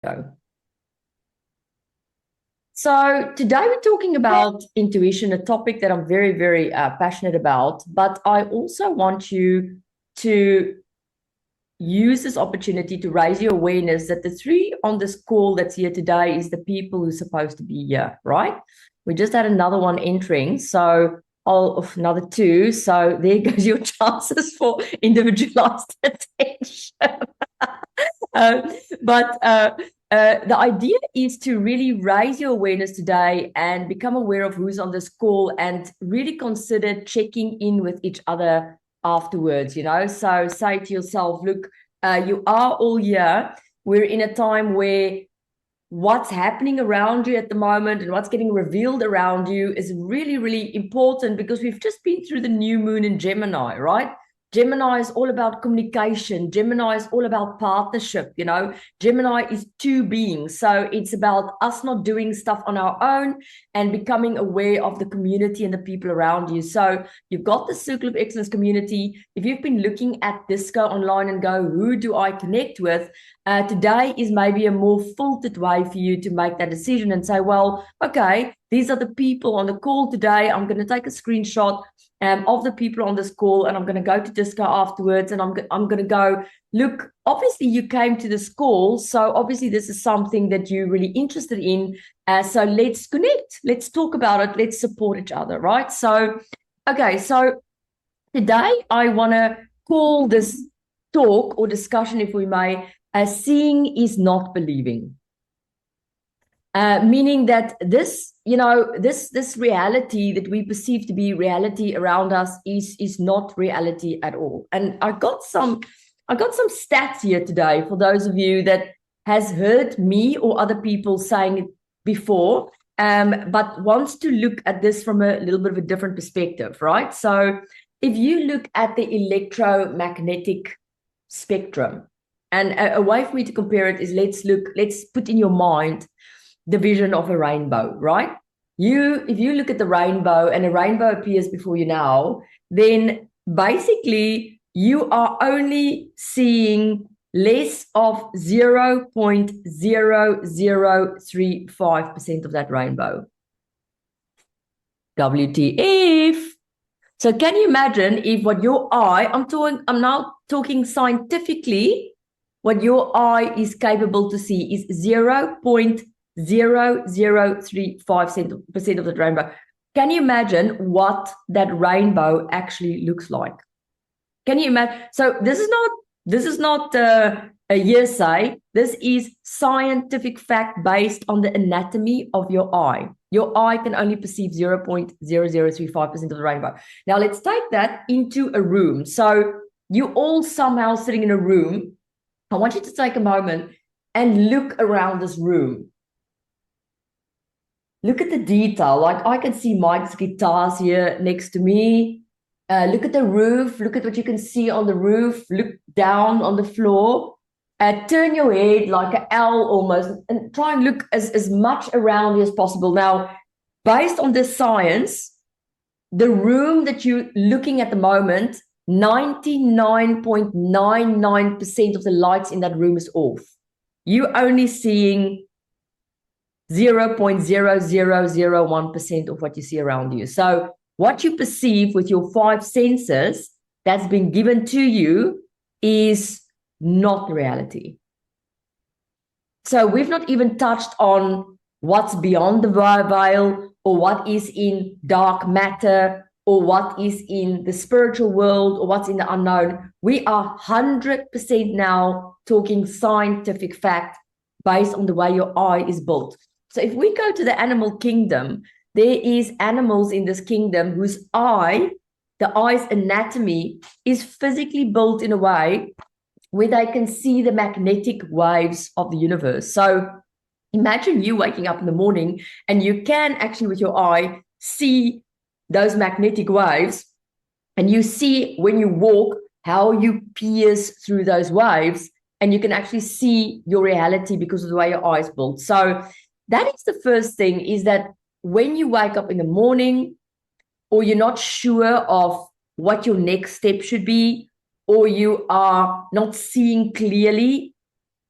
Go. So today we're talking about intuition, a topic that I'm very, very passionate about. But I also want you to use this opportunity to raise your awareness that the three on this call that's here today is the people who's supposed to be here, right? We just had another one entering, so another two. So there goes your chances for individualized attention. Uh, but the idea is to really raise your awareness today and become aware of who's on this call and really consider checking in with each other afterwards, So say to yourself, look, you are all here. We're in a time where what's happening around you at the moment and what's getting revealed around you is really, really important because we've just been through the new moon in Gemini, right? Gemini is all about communication. Gemini is all about partnership, Gemini is two beings. So it's about us not doing stuff on our own and becoming aware of the community and the people around you. So you've got the Circle of Excellence community. If you've been looking at Disco online and go, who do I connect with? Today is maybe a more filtered way for you to make that decision and say, well, okay, these are the people on the call today. I'm going to take a screenshot of the people on this call, and I'm going to go to Disco afterwards, and I'm going to go, look, obviously you came to this call, so obviously this is something that you're really interested in, so let's connect, let's talk about it, let's support each other, right? So, okay, so today I want to call this talk or discussion, if we may, seeing is not believing. Meaning that this reality that we perceive to be reality around us is not reality at all. And I got some stats here today for those of you that has heard me or other people saying it before, but wants to look at this from a little bit of a different perspective, right? So if you look at the electromagnetic spectrum, and a way for me to compare it is let's put in your mind the vision of a rainbow, right? If you look at the rainbow and a rainbow appears before you now, then basically you are only seeing less of 0.0035% of that rainbow. WTF. So can you imagine if what your eye, I'm now talking scientifically, what your eye is capable to see is 0.0035% of the rainbow. Can you imagine what that rainbow actually looks like? Can you imagine? So this is not a hearsay. This is scientific fact based on the anatomy of your eye. Your eye can only perceive 0.0035% of the rainbow. Now let's take that into a room. So you all somehow sitting in a room. I want you to take a moment and look around this room. Look at the detail. Like I can see Mike's guitars here next to me. Look at the roof. Look at what you can see on the roof. Look down on the floor. Turn your head like an L almost and try and look as much around you as possible. Now, based on this science, the room that you're looking at the moment, 99.99% of the lights in that room is off. You're only seeing 0.0001% of what you see around you. So what you perceive with your five senses that's been given to you is not reality. So we've not even touched on what's beyond the veil or what is in dark matter or what is in the spiritual world or what's in the unknown. We are 100% now talking scientific fact based on the way your eye is built. So if we go to the animal kingdom, there is animals in this kingdom whose the eye's anatomy is physically built in a way where they can see the magnetic waves of the universe. So imagine you waking up in the morning and you can actually with your eye see those magnetic waves, and you see when you walk how you pierce through those waves, and you can actually see your reality because of the way your eye is built. So that is the first thing, is that when you wake up in the morning or you're not sure of what your next step should be, or you are not seeing clearly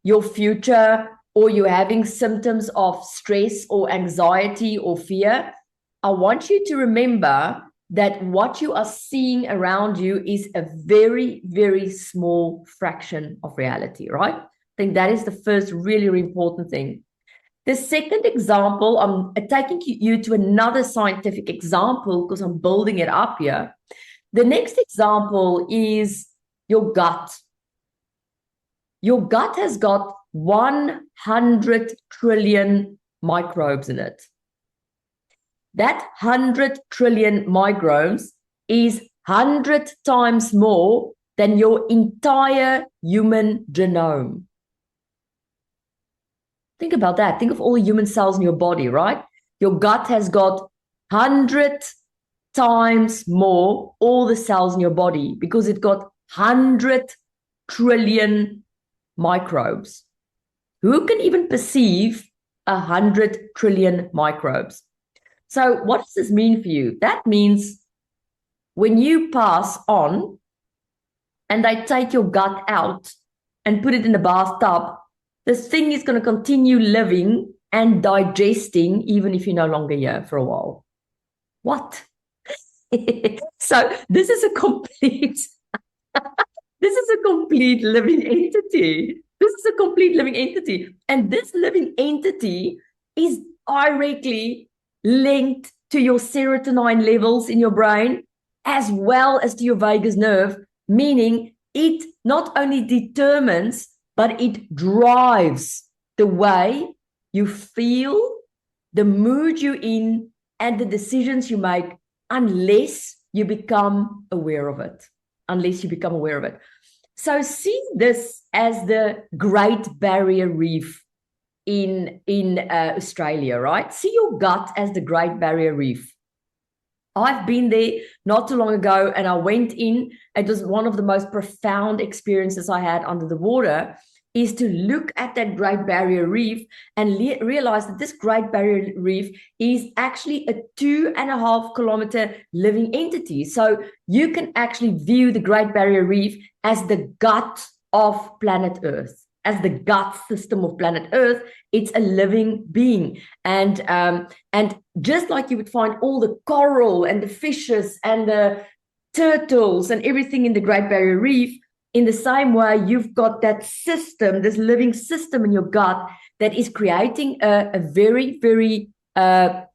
your future, or you're having symptoms of stress or anxiety or fear, I want you to remember that what you are seeing around you is a very, very small fraction of reality, right? I think that is the first really, really important thing. The second example, I'm taking you to another scientific example because I'm building it up here. The next example is your gut. Your gut has got 100 trillion microbes in it. That 100 trillion microbes is 100 times more than your entire human genome. Think about that. Think of all the human cells in your body, right? Your gut has got 100 times more all the cells in your body because it got 100 trillion microbes. Who can even perceive 100 trillion microbes? So what does this mean for you? That means when you pass on and they take your gut out and put it in the bathtub, this thing is going to continue living and digesting even if you're no longer here for a while. What? So this is a complete living entity. This is a complete living entity. And this living entity is directly linked to your serotonin levels in your brain, as well as to your vagus nerve, meaning it not only determines, but it drives the way you feel, the mood you're in, and the decisions you make, unless you become aware of it. So see this as the Great Barrier Reef in Australia, right? See your gut as the Great Barrier Reef. I've been there not too long ago, and I went in. It was one of the most profound experiences I had under the water, is to look at that Great Barrier Reef and realize that this Great Barrier Reef is actually a 2.5 kilometer living entity. So you can actually view the Great Barrier Reef as the gut of planet Earth, as the gut system of planet Earth. It's a living being. And just like you would find all the coral and the fishes and the turtles and everything in the Great Barrier Reef, in the same way, you've got that system, this living system in your gut that is creating a very, very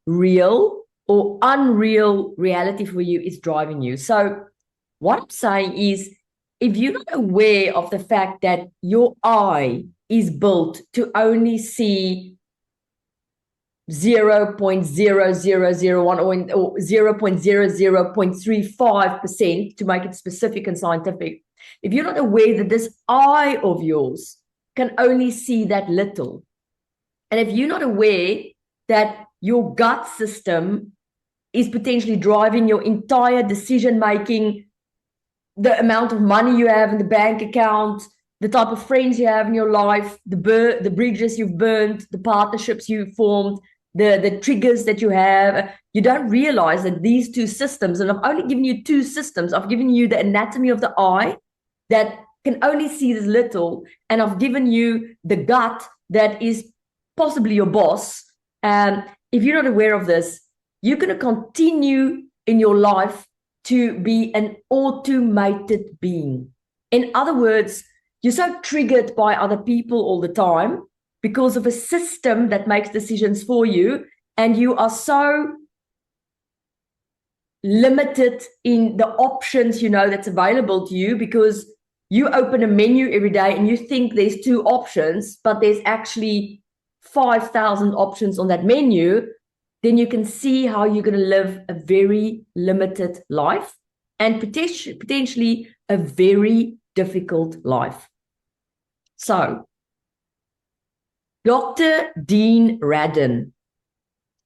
real or unreal reality for you, is driving you. So what I'm saying is, if you're not aware of the fact that your eye is built to only see 0.0001 or 0.00.35%, to make it specific and scientific, if you're not aware that this eye of yours can only see that little, and if you're not aware that your gut system is potentially driving your entire decision making, the amount of money you have in the bank account, the type of friends you have in your life, the bridges you've burned, the partnerships you've formed, the triggers that you have, you don't realize that these two systems, and I've only given you two systems. I've given you the anatomy of the eye that can only see this little, and I've given you the gut that is possibly your boss. And if you're not aware of this, you're going to continue in your life to be an automated being. In other words, you're so triggered by other people all the time because of a system that makes decisions for you, and you are so limited in the options, that's available to you, because you open a menu every day and you think there's 2 options, but there's actually 5,000 options on that menu. Then you can see how you're going to live a very limited life, and potentially a very difficult life. So Dr. Dean Radin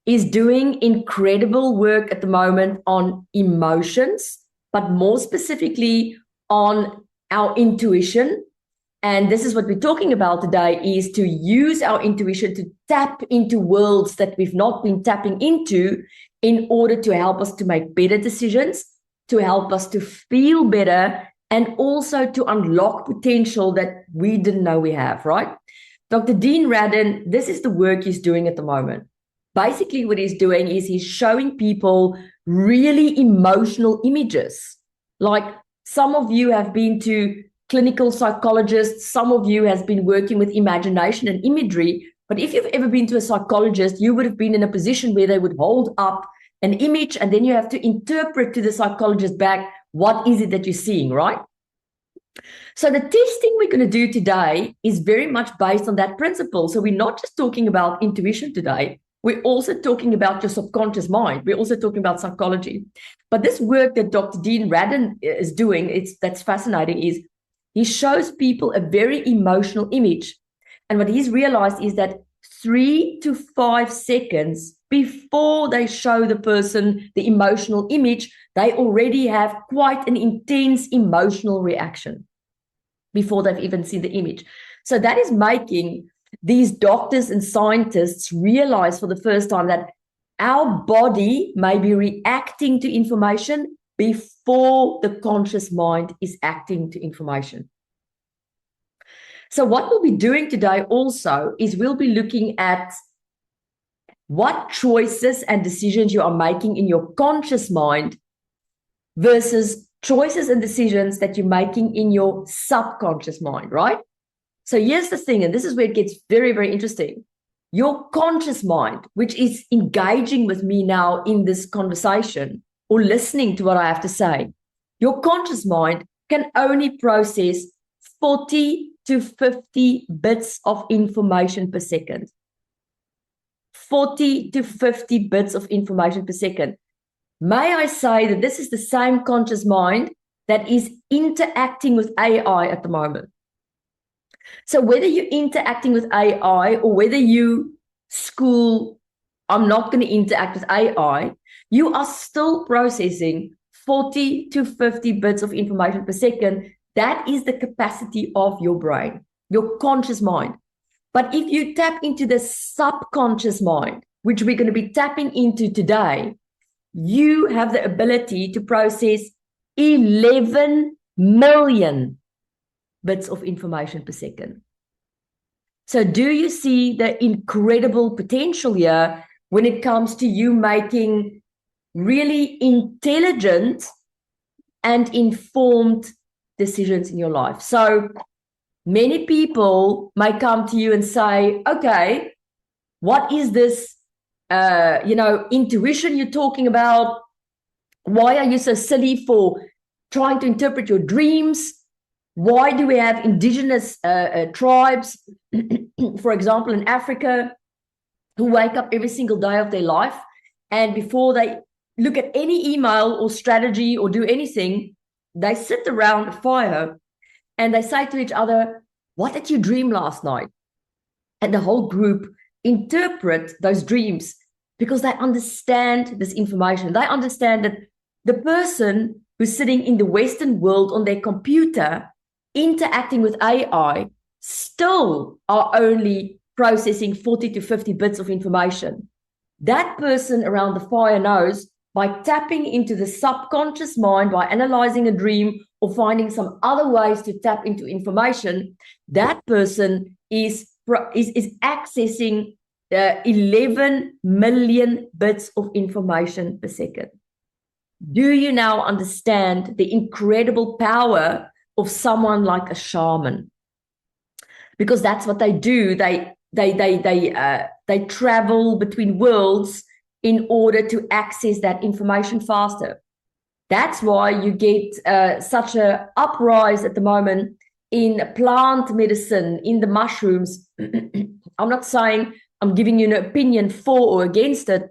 is doing incredible work at the moment on emotions, but more specifically on our intuition. And this is what we're talking about today, is to use our intuition to tap into worlds that we've not been tapping into, in order to help us to make better decisions, to help us to feel better, and also to unlock potential that we didn't know we have, right? Dr. Dean Radin, this is the work he's doing at the moment. Basically, what he's doing is he's showing people really emotional images. Like, some of you have been to clinical psychologists, some of you has been working with imagination and imagery. But if you've ever been to a psychologist, you would have been in a position where they would hold up an image and then you have to interpret to the psychologist back, what is it that you're seeing, right? So the testing we're going to do today is very much based on that principle. So we're not just talking about intuition today. We're also talking about your subconscious mind. We're also talking about psychology. But this work that Dr. Dean Radin is doing, that's fascinating, is he shows people a very emotional image. And what he's realized is that 3 to 5 seconds before they show the person the emotional image, they already have quite an intense emotional reaction before they've even seen the image. So that is making these doctors and scientists realize for the first time that our body may be reacting to information before the conscious mind is acting to information. So what we'll be doing today also is we'll be looking at what choices and decisions you are making in your conscious mind versus choices and decisions that you're making in your subconscious mind, right? So here's the thing, and this is where it gets very, very interesting. Your conscious mind, which is engaging with me now in this conversation or listening to what I have to say, your conscious mind can only process 40 to 50 bits of information per second. 40 to 50 bits of information per second. May I say that this is the same conscious mind that is interacting with AI at the moment. So whether you're interacting with AI or whether you school, I'm not going to interact with AI, you are still processing 40 to 50 bits of information per second. That is the capacity of your brain, your conscious mind. But if you tap into the subconscious mind, which we're going to be tapping into today, you have the ability to process 11 million bits of information per second. So do you see the incredible potential here when it comes to you making really intelligent and informed decisions in your life? So many people may come to you and say, okay, what is this intuition you're talking about? Why are you so silly for trying to interpret your dreams? Why do we have indigenous tribes, for example, in Africa, who wake up every single day of their life, and before they look at any email or strategy or do anything, they sit around a fire and they say to each other, what did you dream last night? And the whole group interpret those dreams because they understand this information. They understand that the person who's sitting in the Western world on their computer interacting with AI still are only processing 40 to 50 bits of information. That person around the fire knows by tapping into the subconscious mind, by analyzing a dream or finding some other ways to tap into information, that person is accessing 11 million bits of information per second. Do you now understand the incredible power of someone like a shaman? Because that's what they do. They travel between worlds in order to access that information faster. That's why you get such a uprise at the moment in plant medicine, in the mushrooms. I'm not saying I'm giving you an opinion for or against it.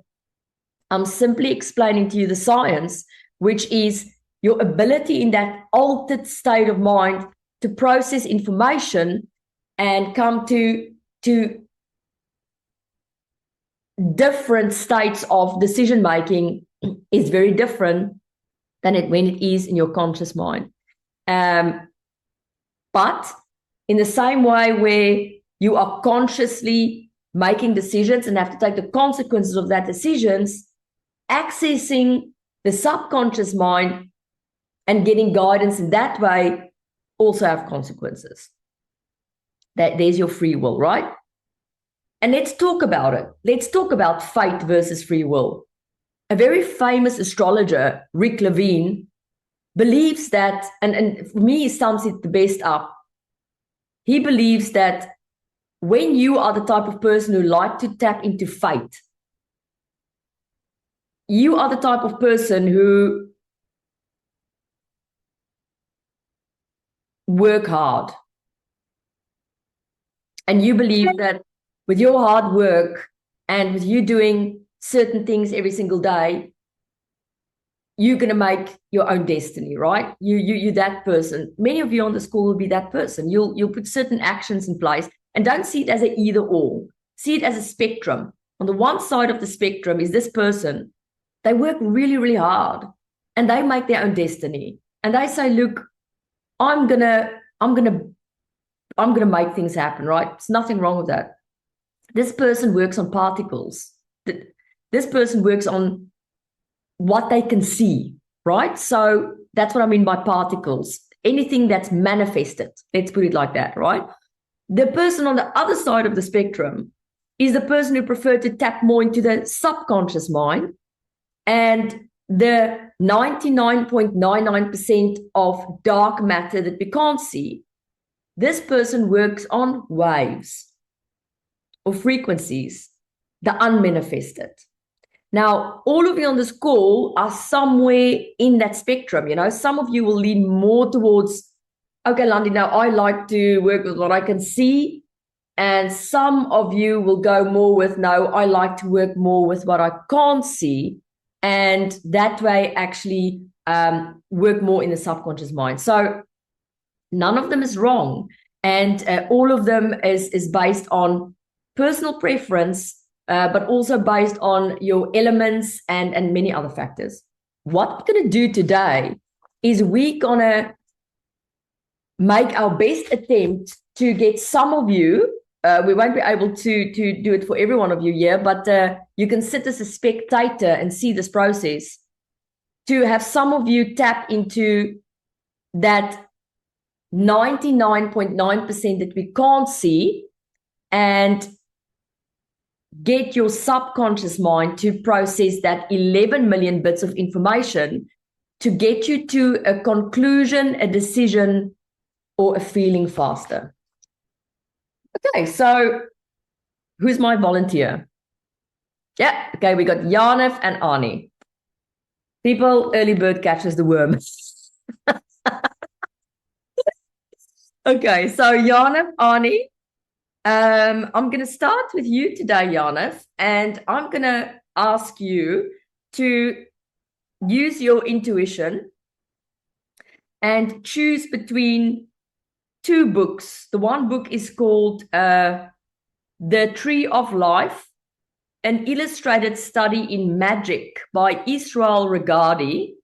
I'm simply explaining to you the science, which is your ability in that altered state of mind to process information and come to different states of decision making is very different than when it is in your conscious mind. But in the same way where you are consciously making decisions and have to take the consequences of that decisions, accessing the subconscious mind and getting guidance in that way also have consequences. That there's your free will, right? And let's talk about it. Let's talk about fate versus free will. A very famous astrologer, Rick Levine, believes that, and for me, he sums it the best up. He believes that when you are the type of person who like to tap into fate, you are the type of person who work hard. And you believe that with your hard work and with you doing certain things every single day, you're going to make your own destiny, right? You're that person. Many of you on the school will be that person. You'll put certain actions in place, and don't see it as an either or. See it as a spectrum. On the one side of the spectrum is this person. They work really, really hard, and they make their own destiny. And they say, look, I'm gonna make things happen, right? There's nothing wrong with that. This person works on particles. This person works on what they can see, right? So that's what I mean by particles. Anything that's manifested, let's put it like that, right? The person on the other side of the spectrum is the person who prefers to tap more into the subconscious mind, and the 99.99% of dark matter that we can't see. This person works on waves or frequencies, the unmanifested. Now, all of you on this call are somewhere in that spectrum. Some of you will lean more towards, okay, Landi, now I like to work with what I can see. And some of you will go more with, no, I like to work more with what I can't see. And that way actually work more in the subconscious mind. So none of them is wrong. And all of them is based on personal preference, but also based on your elements and many other factors. What we're going to do today is we're going to make our best attempt to get some of you, we won't be able to do it for every one of you here, but you can sit as a spectator and see this process, to have some of you tap into that 99.9% that we can't see, and get your subconscious mind to process that 11 million bits of information to get you to a conclusion, a decision, or a feeling faster. Okay, so who's my volunteer? Yeah, okay, we got Janef and Arnie. People, early bird catches the worm. Okay, so Janef, Arnie, I'm going to start with you today, Janef, and I'm going to ask you to use your intuition and choose between two books. The one book is called The Tree of Life, an illustrated study in magic by Israel Regardie,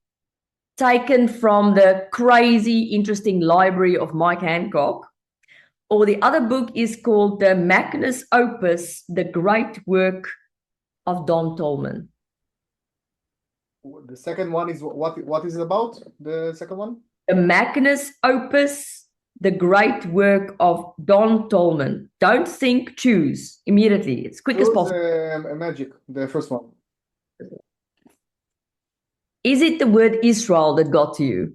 taken from the crazy, interesting library of Mike Hancock. Or the other book is called The Magnus Opus, the Great Work of Don Tolman. The second one is what is it about? The second one? The Magnus Opus, the Great Work of Don Tolman. Don't think, choose immediately. It's quick as possible. Magic, the first one. Is it the word Israel that got to you?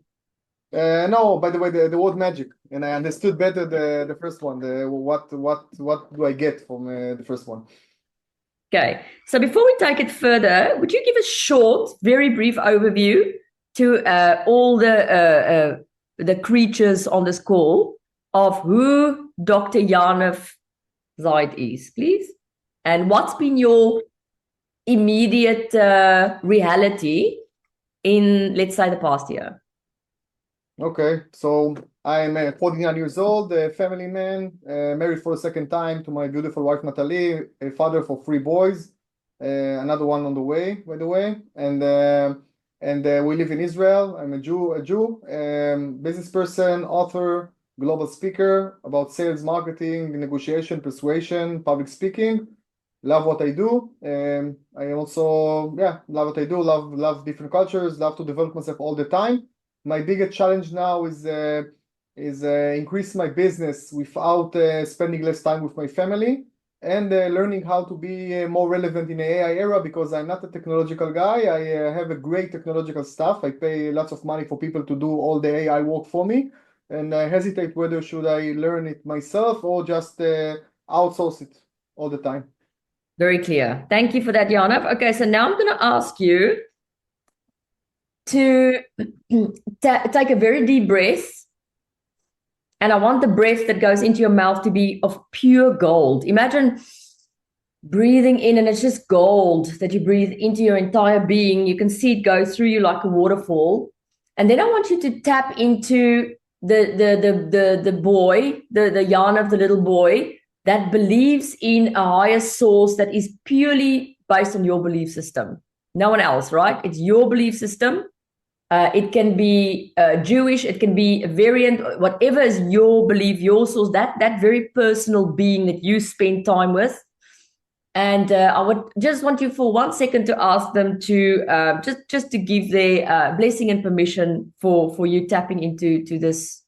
No, by the way, the word magic, and I understood better the first one. What do I get from the first one? Okay, so before we take it further, would you give a short, very brief overview to all the creatures on this call of who Dr. Janef Zaid is, please? And what's been your immediate reality in, let's say, the past year? Okay, so I'm 49 years old, a family man, married for a second time to my beautiful wife Natalie, a father for 3 boys, another one on the way, by the way, and we live in Israel. I'm a Jew, business person, author, global speaker about sales, marketing, negotiation, persuasion, public speaking. Love what I do. I also, love what I do. Love different cultures. Love to develop myself all the time. My biggest challenge now is is increase my business without spending less time with my family, and learning how to be more relevant in the AI era, because I'm not a technological guy. I have a great technological staff. I pay lots of money for people to do all the AI work for me, and I hesitate whether should I learn it myself or just outsource it all the time. Very clear. Thank you for that, Janov. Okay, so now I'm going to ask you to take a very deep breath. And I want the breath that goes into your mouth to be of pure gold. Imagine breathing in and it's just gold that you breathe into your entire being. You can see it go through you like a waterfall. And then I want you to tap into the boy, the Janov, the little boy that believes in a higher source that is purely based on your belief system. No one else, right? It's your belief system. It can be Jewish, it can be a variant, whatever is your belief, your source, that very personal being that you spend time with. And I would just want you for 1 second to ask them to just to give their blessing and permission for you tapping into this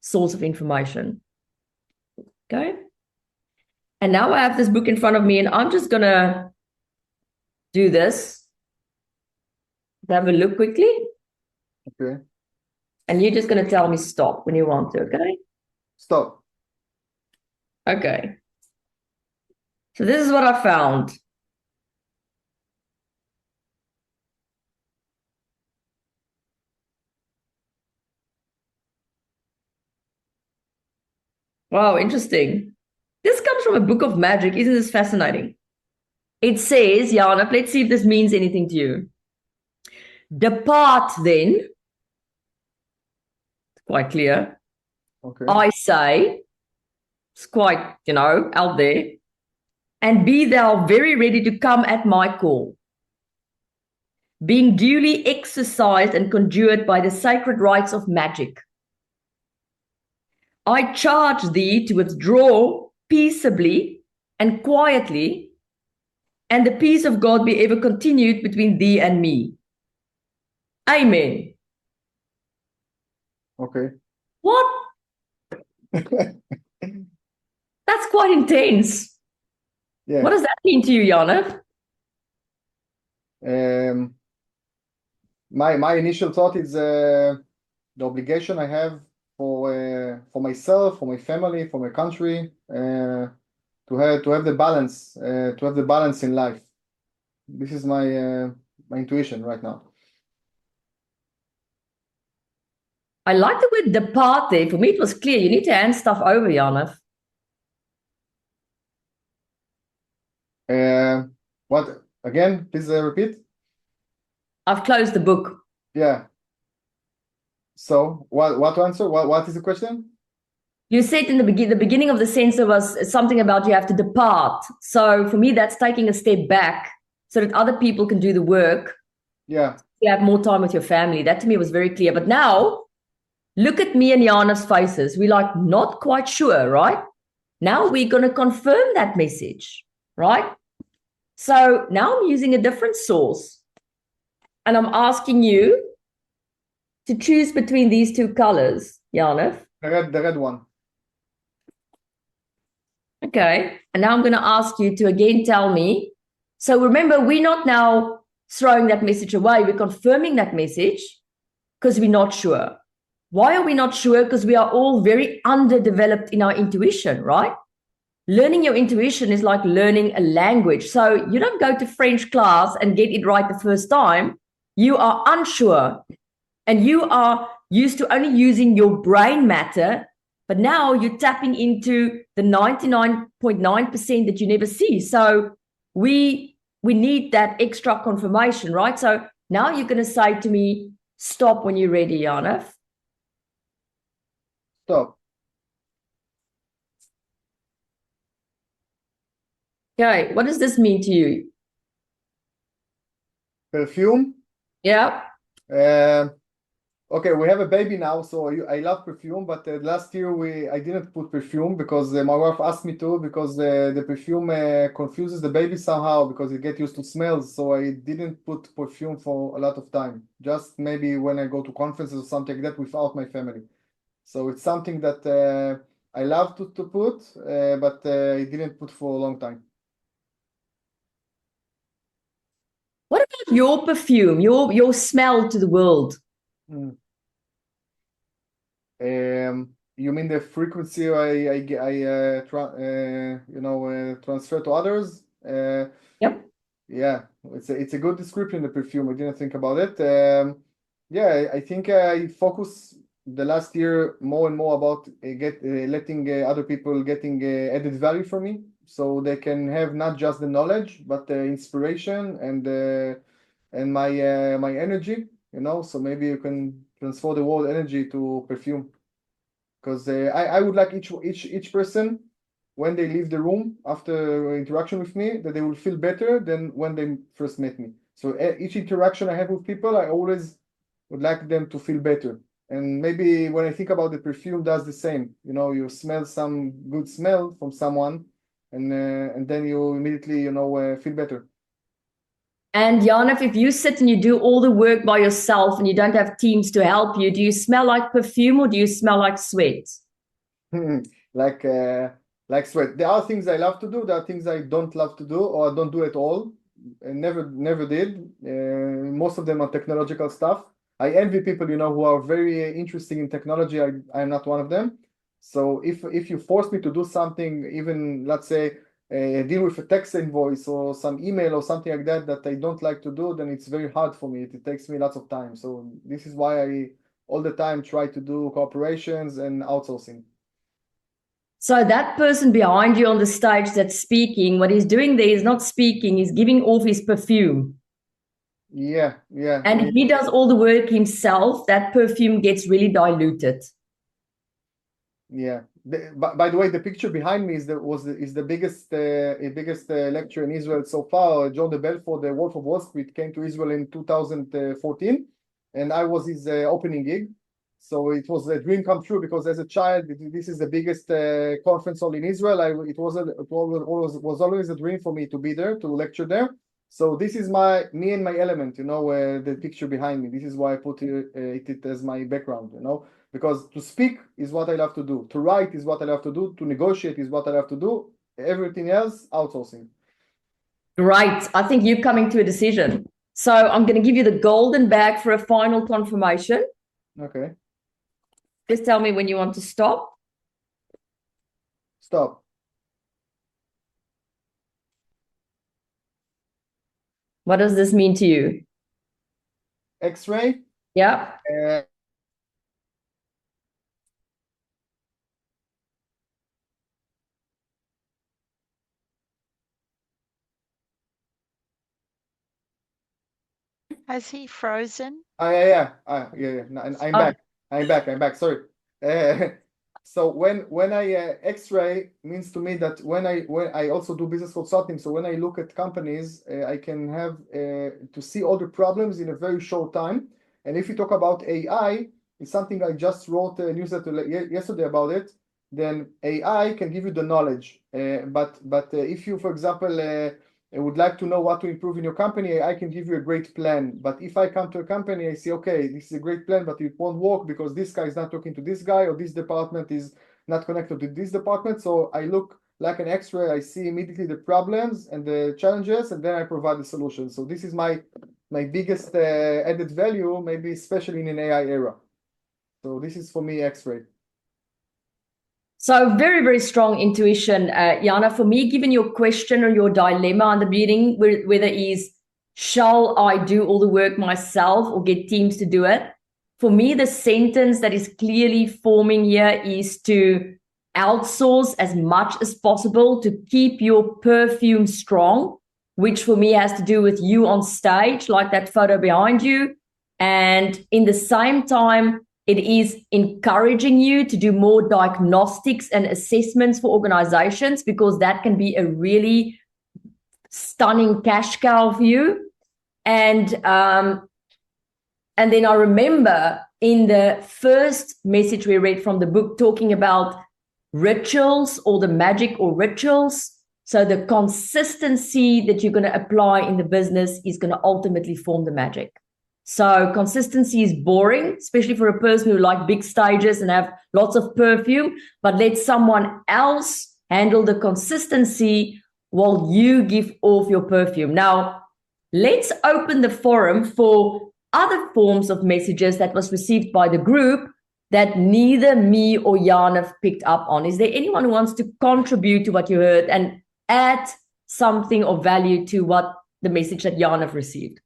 source of information. Okay. And now I have this book in front of me, and I'm just gonna do this. Have a look quickly. Okay. And you're just gonna tell me stop when you want to, okay? Stop. Okay. So this is what I found. Wow, interesting. This comes from a book of magic. Isn't this fascinating? It says, Janov, let's see if this means anything to you. Depart then. Quite clear. Okay. I say, it's quite, out there. And be thou very ready to come at my call, being duly exercised and conjured by the sacred rites of magic. I charge thee to withdraw peaceably and quietly, and the peace of God be ever continued between thee and me. Amen. Okay. What? That's quite intense. Yeah. What does that mean to you, Janov? My initial thought is the obligation I have for myself, for my family, for my country, to have the balance, in life. This is my intuition right now. I like the word depart there. For me, it was clear. You need to hand stuff over, Janov. What again? Please repeat. I've closed the book. Yeah. So what to answer? What is the question? You said in the beginning of the sentence was something about you have to depart. So for me, that's taking a step back so that other people can do the work. Yeah. You have more time with your family. That to me was very clear. But now, look at me and Janov's faces. We're like not quite sure, right? Now we're going to confirm that message, right? So now I'm using a different source. And I'm asking you to choose between these two colors, Janov. The red one. Okay. And now I'm going to ask you to again tell me. So remember, we're not now throwing that message away. We're confirming that message because we're not sure. Why are we not sure? Because we are all very underdeveloped in our intuition, right? Learning your intuition is like learning a language. So you don't go to French class and get it right the first time. You are unsure and you are used to only using your brain matter. But now you're tapping into the 99.9% that you never see. So we need that extra confirmation, right? So now you're going to say to me, stop when you're ready, Janov. Stop. Okay, what does this mean to you? Perfume. Yeah. Okay, we have a baby now, so I love perfume, but last year I didn't put perfume because my wife asked me to, because the perfume confuses the baby somehow because it gets used to smells, so I didn't put perfume for a lot of time, just maybe when I go to conferences or something like that without my family. So it's something that I love to put, but I didn't put for a long time. What about your perfume, your smell to the world? You mean the frequency I transfer to others? Yep. Yeah, it's a good description, the perfume. I didn't think about it. Yeah, I think I focus the last year more and more about letting other people getting added value from me, so they can have not just the knowledge but the inspiration and my energy. So maybe you can transfer the word energy to perfume, because I would like each person, when they leave the room after interaction with me, that they will feel better than when they first met me. So each interaction I have with people, I always would like them to feel better. And maybe when I think about the perfume, does the same. You smell some good smell from someone, and then you immediately feel better. And Janif, if you sit and you do all the work by yourself and you don't have teams to help you, do you smell like perfume or do you smell like sweat? like like sweat. There are things I love to do. There are things I don't love to do, or I don't do at all. I never did. Most of them are technological stuff. I envy people, who are very interesting in technology. I'm not one of them. So if you force me to do something, even let's say deal with a text invoice or some email or something like that I don't like to do, then it's very hard for me. It takes me lots of time. So this is why I all the time try to do cooperations and outsourcing. So that person behind you on the stage that's speaking, what he's doing there is not speaking, he's giving off his perfume. Yeah. And if he does all the work himself, that perfume gets really diluted. Yeah. By the way, the picture behind me is the biggest lecture in Israel so far. John de Belfort, the Wolf of Wall Street, came to Israel in 2014, and I was his opening gig. So it was a dream come true, because as a child, this is the biggest conference hall in Israel. It was always a dream for me to be there, to lecture there. So this is me and my element, the picture behind me. This is why I put it as my background, because to speak is what I love to do. To write is what I love to do. To negotiate is what I love to do. Everything else, outsourcing. Right. I think you're coming to a decision. So I'm going to give you the golden bag for a final confirmation. Okay. Just tell me when you want to stop. Stop. What does this mean to you? X-ray. Yeah. Has he frozen? Yeah. No, I'm back. Sorry. So when I X-ray means to me that when I also do business consulting. So when I look at companies, I can have to see all the problems in a very short time. And if you talk about AI, it's something I just wrote a newsletter yesterday about it. Then AI can give you the knowledge. But if you, for example, I would like to know what to improve in your company, I can give you a great plan. But if I come to a company, I say, okay, this is a great plan, but it won't work because this guy is not talking to this guy, or this department is not connected to this department. So I look like an X-ray. I see immediately the problems and the challenges, and then I provide the solution. So this is my biggest added value, maybe especially in an AI era. So this is for me X-ray. So very, very strong intuition, Jana. For me, given your question or your dilemma in the beginning, whether is, shall I do all the work myself or get teams to do it? For me, the sentence that is clearly forming here is to outsource as much as possible to keep your perfume strong, which for me has to do with you on stage, like that photo behind you. And in the same time, it is encouraging you to do more diagnostics and assessments for organizations, because that can be a really stunning cash cow for you. And then I remember in the first message we read from the book talking about rituals, or the magic or rituals. So the consistency that you're going to apply in the business is going to ultimately form the magic. So consistency is boring, especially for a person who like big stages and have lots of perfume, but let someone else handle the consistency while you give off your perfume. Now, let's open the forum for other forms of messages that was received by the group that neither me or Jan have picked up on. Is there anyone who wants to contribute to what you heard and add something of value to what the message that Jan have received?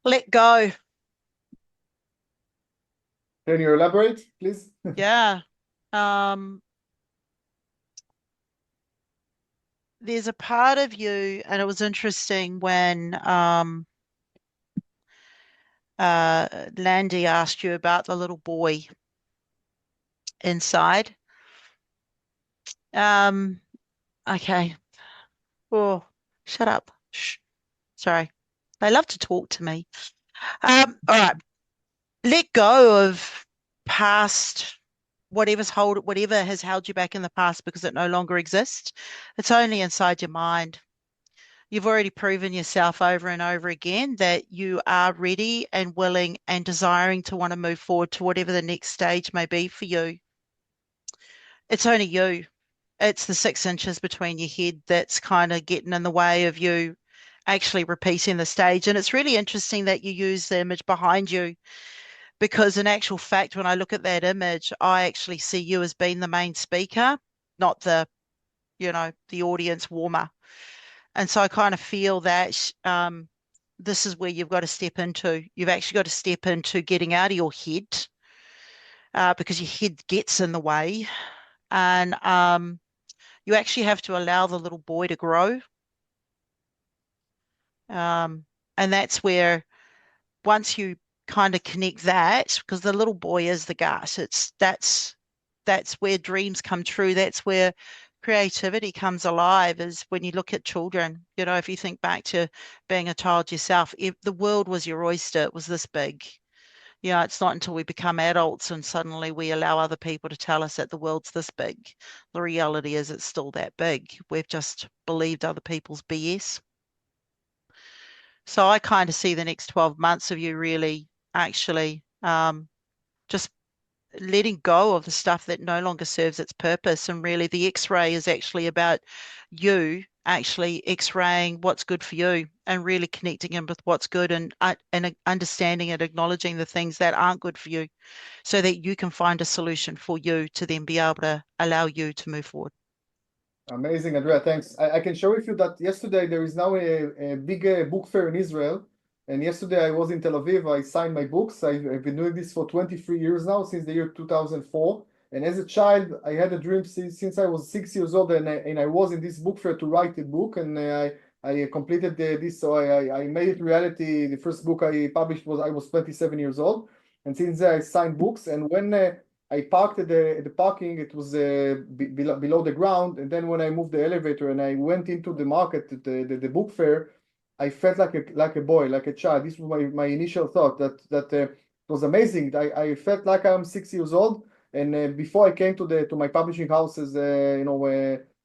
Let go. Can you elaborate, please? Yeah. There's a part of you, and it was interesting when Landi asked you about the little boy inside. Okay. Oh, shut up. Shh. Sorry. They love to talk to me. All right. Let go of past whatever has held you back in the past because it no longer exists. It's only inside your mind. You've already proven yourself over and over again that you are ready and willing and desiring to want to move forward to whatever the next stage may be for you. It's only you. It's the 6 inches between your head that's kind of getting in the way of you actually repeating the stage. And it's really interesting that you use the image behind you, because in actual fact, when I look at that image, I actually see you as being the main speaker, not the audience warmer. And so I kind of feel that this is where you've got to step into. You've actually got to step into getting out of your head because your head gets in the way. And you actually have to allow the little boy to grow. And that's where once you kind of connect that, because the little boy is the gas, that's where dreams come true. That's where creativity comes alive, is when you look at children. If you think back to being a child yourself, if the world was your oyster, it was this big. It's not until we become adults and suddenly we allow other people to tell us that the world's this big. The reality is it's still that big. We've just believed other people's BS. So I kind of see the next 12 months of you really actually just letting go of the stuff that no longer serves its purpose. And really the X-ray is actually about you actually X-raying what's good for you and really connecting in with what's good, and understanding and acknowledging the things that aren't good for you, so that you can find a solution for you to then be able to allow you to move forward. Amazing, Andrea, thanks. I can share with you that yesterday there is now a big book fair in Israel. And yesterday I was in Tel Aviv. I signed my books. I've been doing this for 23 years now, since the year 2004. And as a child, I had a dream since I was 6 years old, and I was in this book fair to write a book. And I completed this, so I made it reality. The first book I published I was 27 years old. And since I signed books, and when I parked at the parking, it was below the ground. And then when I moved the elevator and I went into the market, the book fair, I felt like a boy, like a child. This was my initial thought, that it was amazing. I felt like I'm 6 years old. And before I came to my publishing house's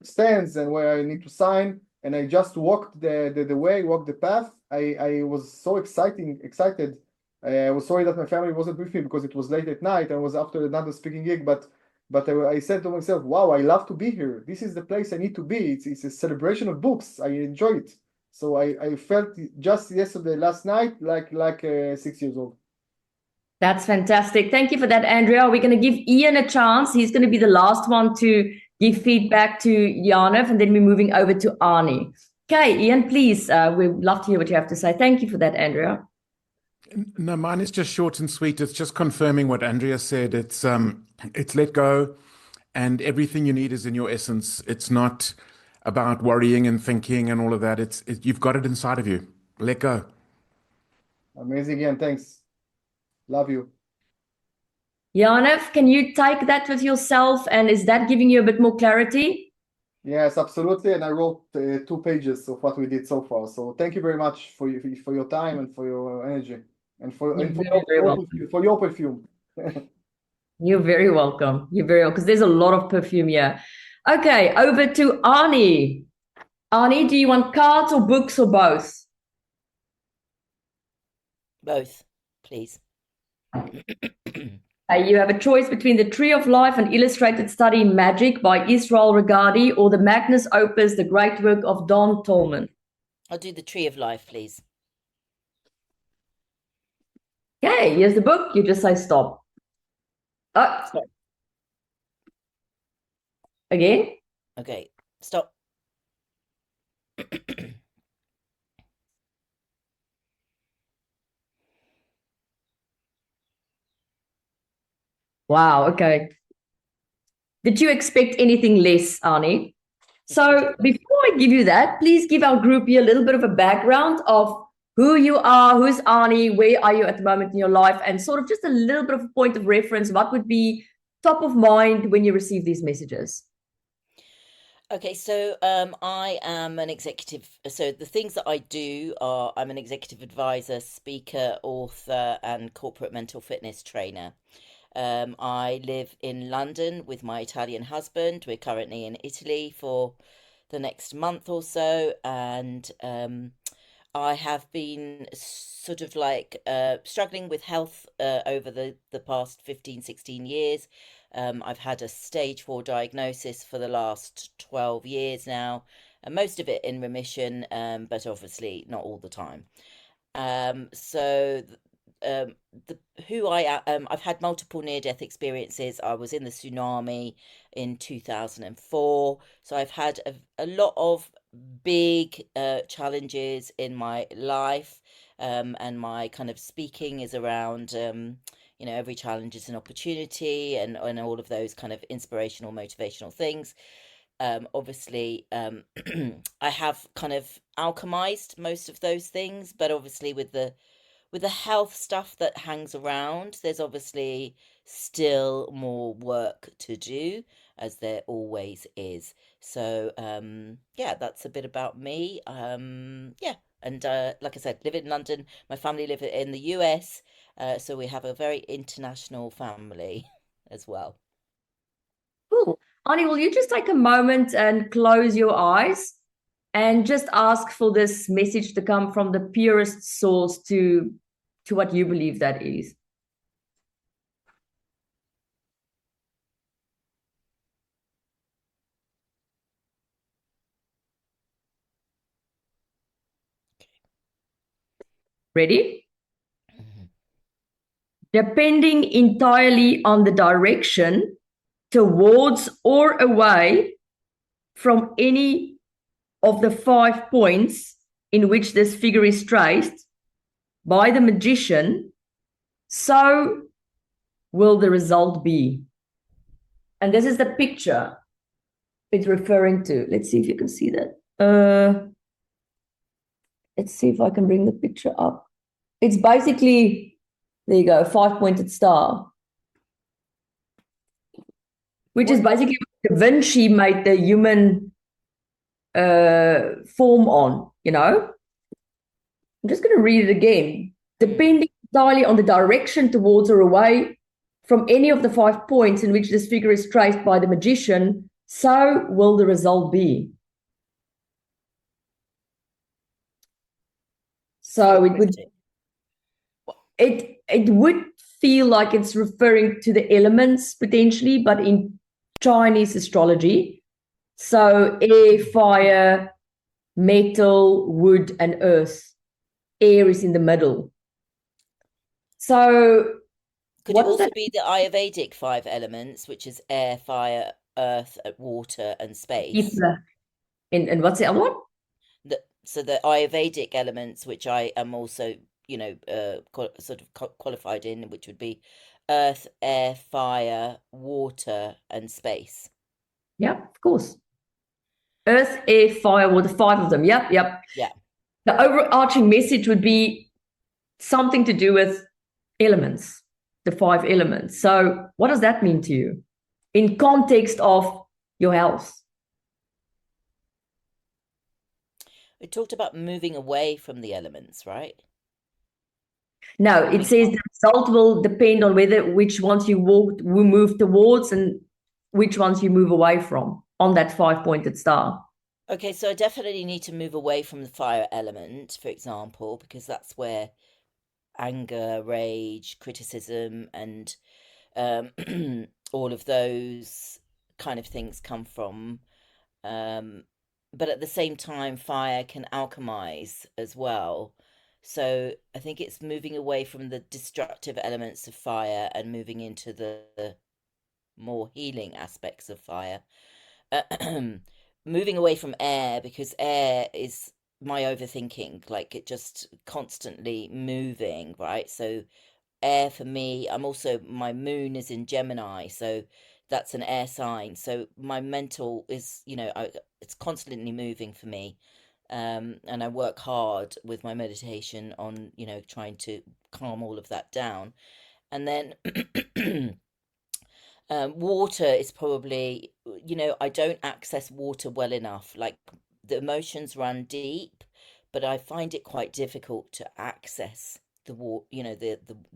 stands and where I need to sign, and I just walked walked the path. I was so excited. I was sorry that my family wasn't with me because it was late at night. I was after another speaking gig, but I said to myself, "Wow, I love to be here. This is the place I need to be. It's a celebration of books. I enjoy it." So I felt just yesterday, last night, like 6 years old. That's fantastic. Thank you for that, Andrea. We're going to give Ian a chance. He's going to be the last one to give feedback to Janov, and then we're moving over to Arnie. Okay, Ian, please. We'd love to hear what you have to say. Thank you for that, Andrea. No, mine is just short and sweet. It's just confirming what Andrea said. It's let go, and everything you need is in your essence. It's not about worrying and thinking and all of that. You've got it inside of you. Let go. Amazing, Ian. Thanks. Love you. Janov, can you take that with yourself, and is that giving you a bit more clarity? Yes, absolutely. And I wrote 2 pages of what we did so far. So thank you very much for your time and for your energy and for your perfume. You're very welcome. You're very welcome, because there's a lot of perfume here. Okay, over to Arnie. Arnie, do you want cards or books or both? Both, please. You have a choice between The Tree of Life, an illustrated study in magic by Israel Regardie, or the Magnus Opus, the great work of Don Tolman. I'll do the Tree of Life, please. Okay, here's the book. You just say stop. Oh, Stop. Again? Okay, stop. Wow, okay. Did you expect anything less, Arnie? So before I give you that, please give our group here a little bit of a background of who you are, who's Arnie, where are you at the moment in your life, and sort of just a little bit of a point of reference. What would be top of mind when you receive these messages? Okay, so I am an executive. So the things that I do are I'm an executive advisor, speaker, author, and corporate mental fitness trainer. I live in London with my Italian husband. We're currently in Italy for the next month or so, and I have been sort of like struggling with health over the past 15, 16 years. I've had a stage 4 diagnosis for the last 12 years now, and most of it in remission, but obviously not all the time. So the who I am, I've had multiple near-death experiences. I was in the tsunami in 2004, so I've had a lot of big challenges in my life, and my kind of speaking is around every challenge is an opportunity, and all of those kind of inspirational, motivational things. Obviously, I have kind of alchemized most of those things, but obviously with the health stuff that hangs around, there's obviously still more work to do, as there always is. So, yeah, that's a bit about me. Yeah, and like I said, live in London. My family live in the US, so we have a very international family as well. Cool. Arnie, will you just take a moment and close your eyes and just ask for this message to come from the purest source to what you believe that is? Ready? Mhm. Depending entirely on the direction towards or away from any of the 5 points in which this figure is traced by the magician, so will the result be. And this is the picture it's referring to. Let's see if you can see that. Let's see if I can bring the picture up. It's basically, there you go, 5-pointed star, which is basically what Da Vinci made the human form on, I'm just going to read it again. Depending entirely on the direction towards or away from any of the 5 points in which this figure is traced by the magician, so will the result be. So it would feel like it's referring to the elements potentially, but in Chinese astrology. So air, fire, metal, wood, and earth. Air is in the middle. So could it also be the Ayurvedic 5 elements, which is air, fire, earth, water, and space? And what's the other one? So the Ayurvedic elements, which I am also, sort of qualified in, which would be earth, air, fire, water, and space. Yeah, of course. Earth, air, fire, water, 5 of them. Yep. Yeah. The overarching message would be something to do with elements, the 5 elements. So what does that mean to you in context of your health? We talked about moving away from the elements, right? No, it says the result will depend on which ones you move towards and which ones you move away from on that 5-pointed star. Okay, so I definitely need to move away from the fire element, for example, because that's where anger, rage, criticism, and um, all of those kind of things come from. Um, but at the same time, fire can alchemize as well. So I think it's moving away from the destructive elements of fire and moving into the more healing aspects of fire. Moving away from air because air is my overthinking, like it just constantly moving, right? So air for me, I'm also, my moon is in Gemini, so that's an air sign. So my mental is, it's constantly moving for me. And I work hard with my meditation on, trying to calm all of that down. And then water is probably, I don't access water well enough. Like the emotions run deep, but I find it quite difficult to access the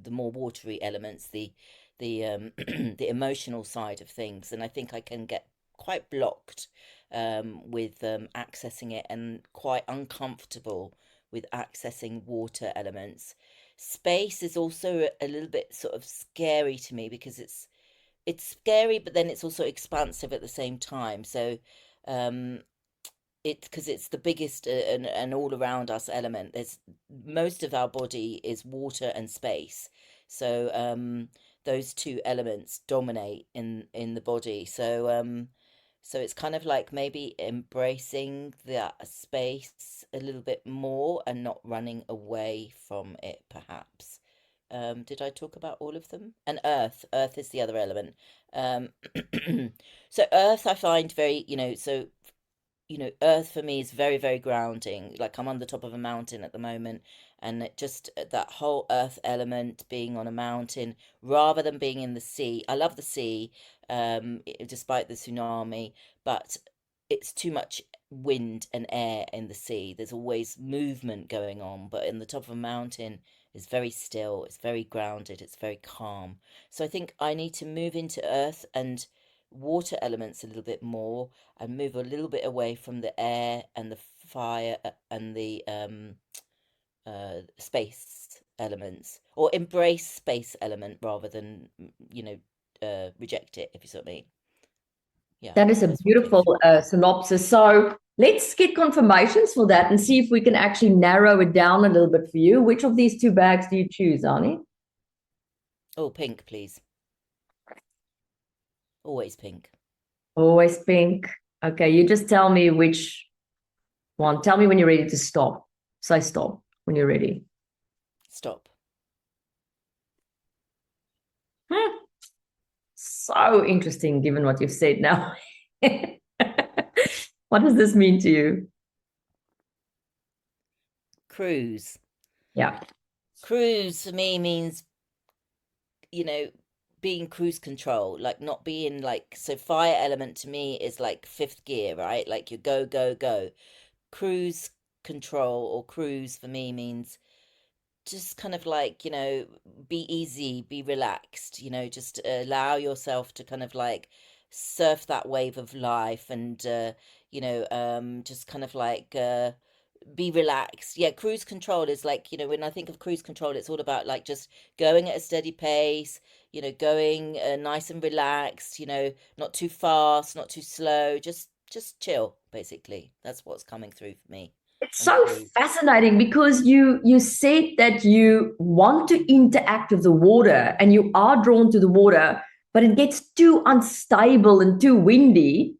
the more watery elements, the the emotional side of things, and I think I can get quite blocked with accessing it, and quite uncomfortable with accessing water elements. Space is also a little bit sort of scary to me because it's scary, but then it's also expansive at the same time. So, um, because it's the biggest and all around us element. There's most of our body is water and space. So, those two elements dominate in the body. So, so it's kind of like maybe embracing that space a little bit more and not running away from it, perhaps. Did I talk about all of them? And earth. Earth is the other element. Um, so earth I find very, earth for me is very, very grounding. Like I'm on the top of a mountain at the moment, and it just that whole earth element, being on a mountain rather than being in the sea. I love the sea, despite the tsunami, but it's too much wind and air in the sea. There's always movement going on, but in the top of a mountain is very still, it's very grounded, it's very calm. So I think I need to move into earth and water elements a little bit more, and move a little bit away from the air and the fire and the space elements, or embrace space element rather than reject it, if you see what I mean. Yeah, That is a that's what came beautiful through. synopsis. So let's get confirmations for that and see if we can actually narrow it down a little bit for you. Which of these two bags do you choose, Ani? Oh, pink, please. Always pink. Always pink. Okay, you just tell me which one. Tell me when you're ready to stop. Say stop when you're ready. Stop. So interesting, given what you've said now. What does this mean to you? Cruise. Yeah. Cruise for me means, you know, being cruise control, like not being like, so fire element to me is like fifth gear, right? Like you go, go, go. Cruise control or cruise for me means just kind of like, be easy, be relaxed, just allow yourself to kind of like surf that wave of life, and just kind of like be relaxed. Yeah, cruise control is like, when I think of cruise control, it's all about like just going at a steady pace, going nice and relaxed, not too fast, not too slow, just chill, basically. That's what's coming through for me It's on so cruise. fascinating because you said that you want to interact with the water and you are drawn to the water, but it gets too unstable and too windy.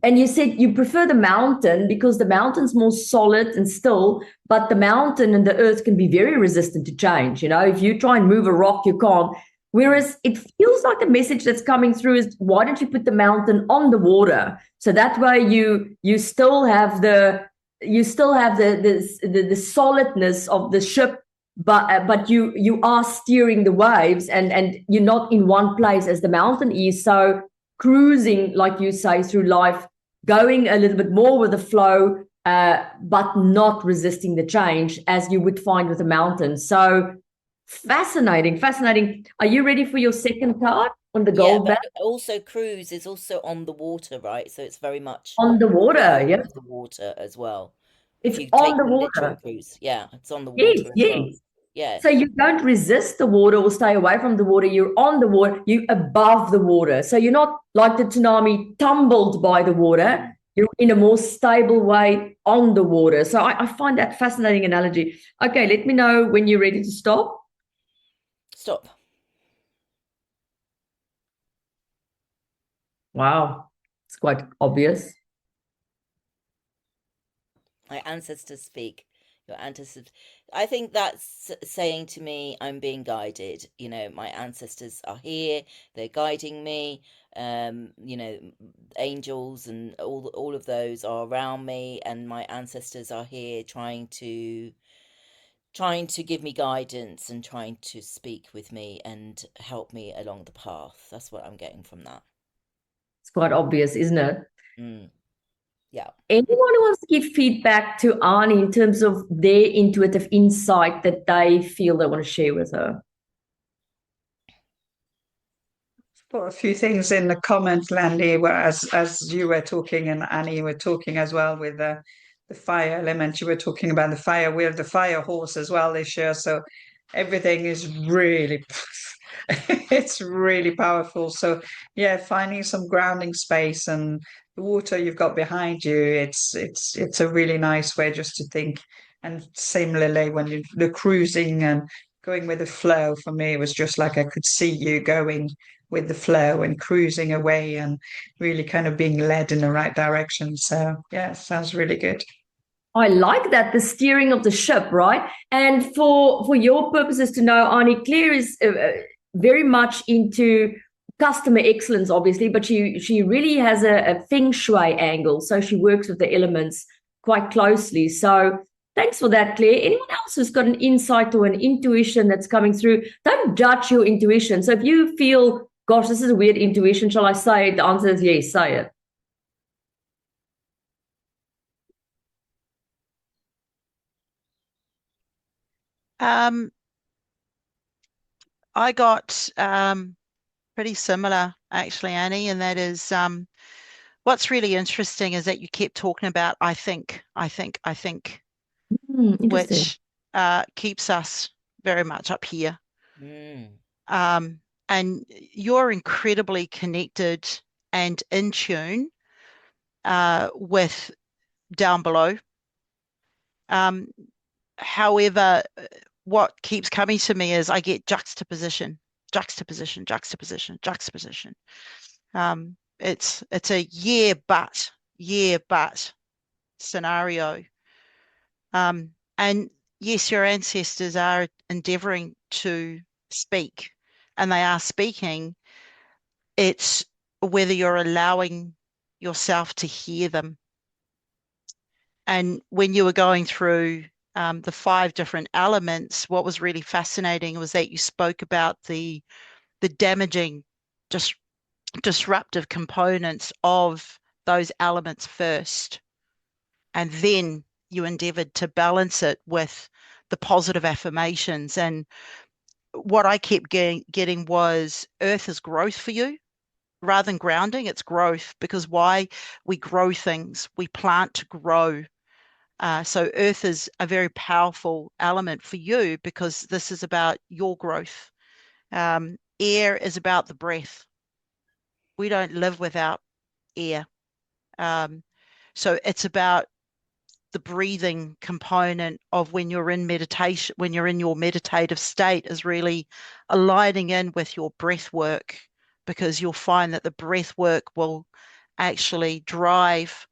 And you said you prefer the mountain because the mountain's more solid and still, but the mountain and the earth can be very resistant to change. If you try and move a rock, you can't. Whereas it feels like the message that's coming through is, why don't you put the mountain on the water? So that way you still have the solidness of the ship, but you are steering the waves, and you're not in one place as the mountain is. So cruising, like you say, through life, going a little bit more with the flow, but not resisting the change as you would find with a mountain. So fascinating. Are you ready for your second card? on the Yeah, gold but band also cruise is also on the water, right? So it's very much on the water. flow Yeah, of the water as well. If it's you on take the the literal water. cruise, yeah, it's on the Yes, water as well. yes. So Yes. you don't resist the water or stay away from the water. You're on the water. You're above the water. So you're not like the tsunami tumbled by the water. You're in a more stable way on the water. So I find that fascinating analogy. Okay, let me know when you're ready to stop. Stop. Wow, it's quite obvious. My ancestors speak. Your ancestors. I think that's saying to me, I'm being guided. You know, my ancestors are here. They're guiding me. You know, angels and all of those are around me, and my ancestors are here trying to give me guidance and trying to speak with me and help me along the path. That's what I'm getting from that. It's quite obvious, isn't it? Mm, yeah. Anyone who wants to give feedback to Arnie in terms of their intuitive insight that they feel they want to share with her? Put a few things in the comments, Landy, where as you were talking and Annie were talking as well with the fire element. You were talking about the fire. We have the fire horse as well this year, so everything is really it's really powerful. So yeah, finding some grounding space and the water you've got behind you, it's a really nice way just to think. And similarly, when the cruising and going with the flow, for me, it was just like I could see you going with the flow and cruising away and really kind of being led in the right direction. So yeah, sounds really good. I like that, the steering of the ship, right? And for your purposes to know, Arnie, Claire is very much into customer excellence, obviously, but she really has a feng shui angle, so she works with the elements quite closely. So thanks for that, Claire. Anyone else who's got an insight or an intuition that's coming through, don't judge your intuition. So if you feel, gosh, this is a weird intuition, shall I say it? The answer is yes, say it. Um, I got pretty similar actually, Annie, and that is what's really interesting is that you kept talking about I think, Interesting. which keeps us very much up here. Mm. And you're incredibly connected and in tune with down below. However, what keeps coming to me is I get juxtaposition, juxtaposition, juxtaposition, juxtaposition. It's a yeah, but scenario. And yes, your ancestors are endeavoring to speak, and they are speaking. It's whether you're allowing yourself to hear them. And when you were going through the 5 different elements, what was really fascinating was that you spoke about the damaging, just disruptive components of those elements first, and then you endeavored to balance it with the positive affirmations. And what I kept getting was earth is growth for you. Rather than grounding, it's growth, because why? We grow things, we plant to grow. So earth is a very powerful element for you because this is about your growth. Air is about the breath. We don't live without air. So it's about the breathing component of when you're in meditation, when you're in your meditative state, is really aligning in with your breath work, because you'll find that the breath work will actually drive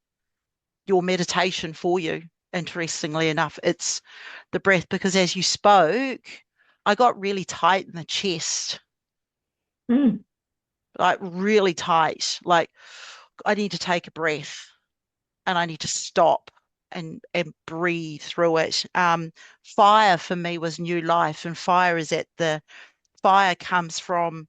your meditation for you. Interestingly enough, it's the breath, because as you spoke, I got really tight in the chest, Mm. like really tight. Like I need to take a breath and I need to stop and breathe through it. Fire for me was new life, and fire comes from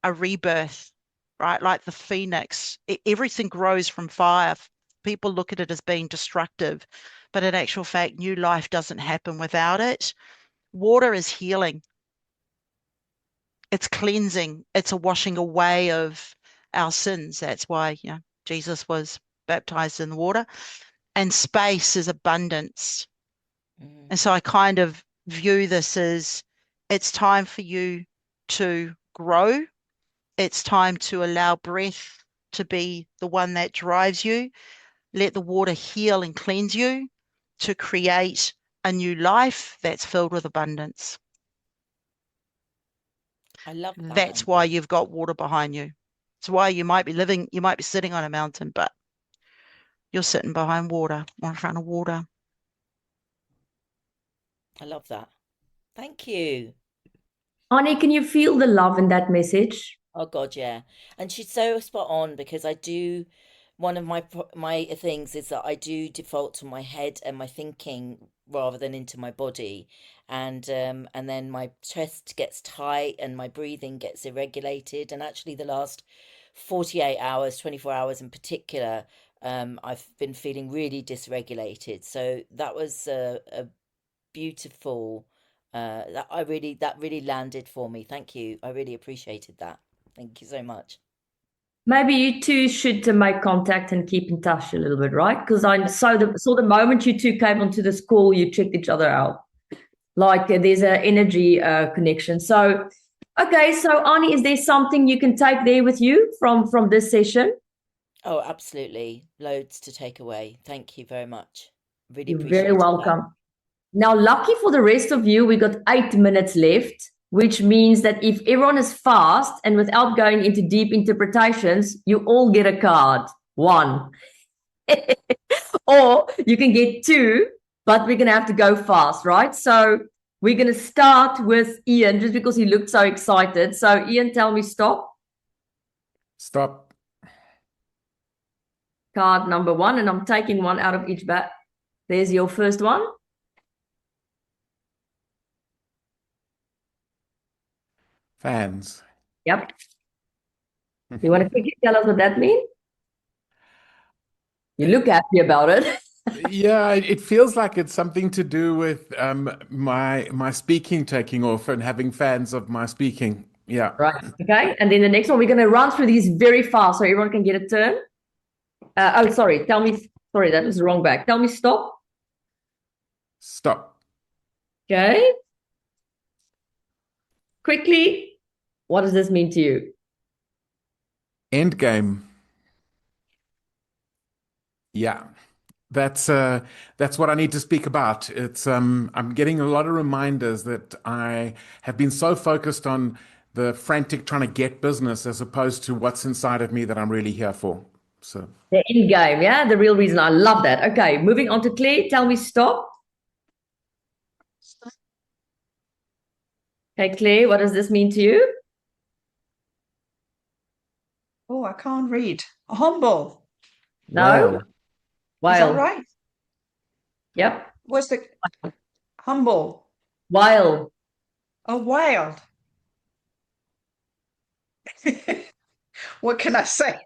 a rebirth, right? Like the phoenix. Everything grows from fire. People look at it as being destructive, but in actual fact, new life doesn't happen without it. Water is healing. It's cleansing. It's a washing away of our sins. That's why, Jesus was baptized in the water. And space is abundance. And so I kind of view this as it's time for you to grow. It's time to allow breath to be the one that drives you. Let the water heal and cleanse you to create a new life that's filled with abundance. I love that. That's why you've got water behind you. It's why you might be sitting on a mountain, but you're sitting behind water or in front of water. I love that. Thank you. Annie, can you feel the love in that message? Oh God, yeah. And she's so spot on because one of my things is that I do default to my head and my thinking rather than into my body. And then my chest gets tight and my breathing gets irregulated. And actually the last 48 hours, 24 hours in particular, I've been feeling really dysregulated. So that was a beautiful that really landed for me. Thank you. I really appreciated that. Thank you so much. Maybe you two should make contact and keep in touch a little bit, right? Because I saw the moment you two came onto this call, you checked each other out. Like there's an energy connection. So, okay. So, Annie, is there something you can take there with you from this session? Oh, absolutely. Loads to take away. Thank you very much. Really You're appreciate very welcome. that. Now, lucky for the rest of you, we got 8 minutes left, which means that if everyone is fast and without going into deep interpretations, you all get a card. 1. Or you can get 2, but we're going to have to go fast, right? So we're going to start with Ian just because he looked so excited. So Ian, tell me stop. Stop. Card number 1, and I'm taking one out of each bat. There's your first one. Fans. Yep. You want to quickly tell us what that means? You look happy about it. Yeah, it feels like it's something to do with my speaking taking off and having fans of my speaking. Yeah. Right. Okay. And then the next one, we're going to run through these very fast so everyone can get a turn. Sorry. Sorry, that was the wrong bag. Tell me stop. Stop. Okay. Quickly, what does this mean to you? End game. Yeah. That's what I need to speak about. It's I'm getting a lot of reminders that I have been so focused on the frantic trying to get business as opposed to what's inside of me that I'm really here for. So The end game, yeah, the real reason. I love that. Okay, moving on to Claire. Tell me stop. Okay, Claire, what does this mean to you? Oh, I can't read. Humble. No. Whale. Is that Wild. right? Yep. What's the humble? Wild. Oh, wild. What can I say?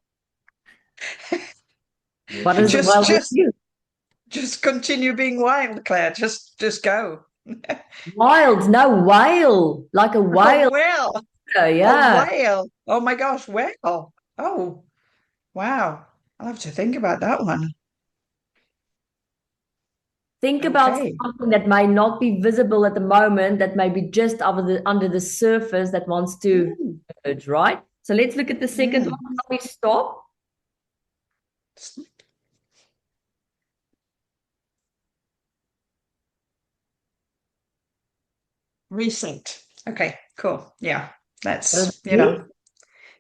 What is the Just- wild with just- you? Just continue being wild, Claire. Just go. Wild, no, whale. Like a Oh, whale. whale. Yeah. Oh, whale. Oh my gosh, whale. Oh, wow. I'll have to think about that one. Think about Okay. something that may not be visible at the moment, that may be just under the surface that wants to Mm. emerge, right? So let's look at the second Mm. one. Tell me stop. Reset. Okay, cool. Yeah, What does that's, it mean?